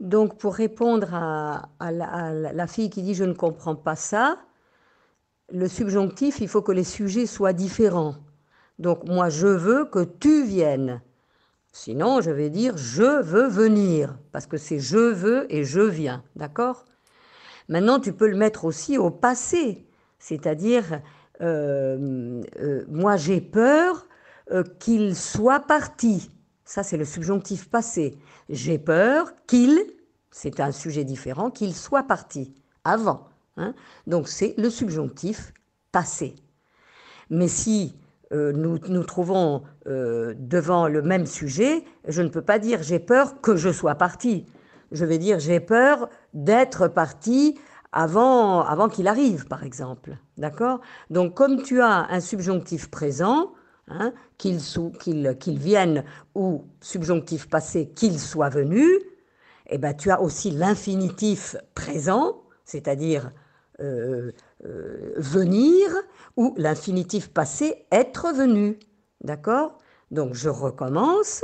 Donc, pour répondre à la fille qui dit je ne comprends pas ça, le subjonctif, il faut que les sujets soient différents. Donc, moi, je veux que tu viennes. Sinon, je vais dire je veux venir, parce que c'est je veux et je viens. D'accord? Maintenant, tu peux le mettre aussi au passé, c'est-à-dire moi, j'ai peur qu'il soit parti. Ça, c'est le subjonctif passé. J'ai peur qu'il, c'est un sujet différent, qu'il soit parti avant. Hein. Donc, c'est le subjonctif passé. Mais si nous nous trouvons devant le même sujet, je ne peux pas dire j'ai peur que je sois parti. Je vais dire j'ai peur d'être parti avant qu'il arrive, par exemple. D'accord? Donc, comme tu as un subjonctif présent, hein, qu'il vienne, ou subjonctif passé, qu'il soit venu, eh ben, tu as aussi l'infinitif présent, c'est-à-dire euh, venir, ou l'infinitif passé, être venu. D'accord? Donc je recommence.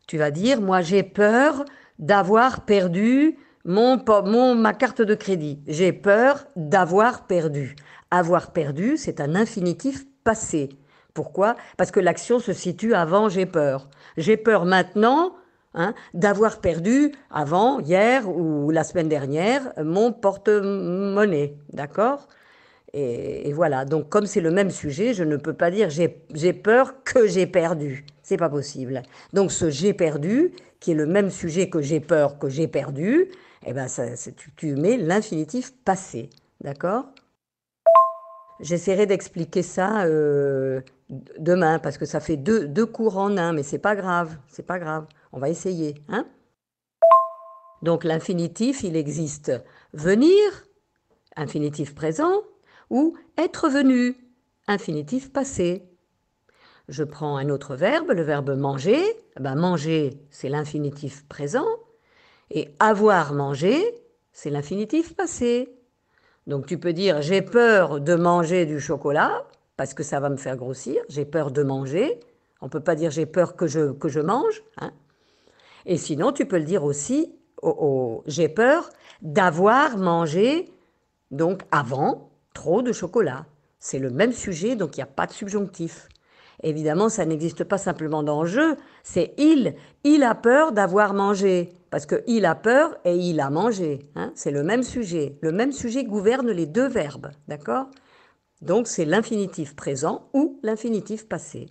Tu vas dire, moi j'ai peur d'avoir perdu ma carte de crédit. J'ai peur d'avoir perdu. Avoir perdu, c'est un infinitif passé. Pourquoi? Parce que l'action se situe avant j'ai peur. J'ai peur maintenant, hein, d'avoir perdu avant, hier ou la semaine dernière, mon porte-monnaie. D'accord? Et voilà, donc comme c'est le même sujet, je ne peux pas dire j'ai peur que j'ai perdu. C'est pas possible. Donc ce j'ai perdu, qui est le même sujet que j'ai peur que j'ai perdu, eh ben tu mets l'infinitif passé. D'accord? J'essaierai d'expliquer ça demain, parce que ça fait deux cours en un, mais c'est pas grave, c'est pas grave. On va essayer, hein? Donc l'infinitif, il existe venir, infinitif présent, ou être venu, infinitif passé. Je prends un autre verbe, le verbe manger. Eh ben, manger, c'est l'infinitif présent. Et avoir mangé, c'est l'infinitif passé. Donc tu peux dire j'ai peur de manger du chocolat, parce que ça va me faire grossir. J'ai peur de manger. On ne peut pas dire j'ai peur que je mange. Hein. Et sinon, tu peux le dire aussi, j'ai peur d'avoir mangé, donc avant, trop de chocolat. C'est le même sujet, donc il n'y a pas de subjonctif. Évidemment, ça n'existe pas simplement dans le jeu, c'est il. Il a peur d'avoir mangé. Parce que il a peur et il a mangé. Hein. C'est le même sujet. Le même sujet gouverne les deux verbes. D'accord? Donc c'est l'infinitif présent ou l'infinitif passé.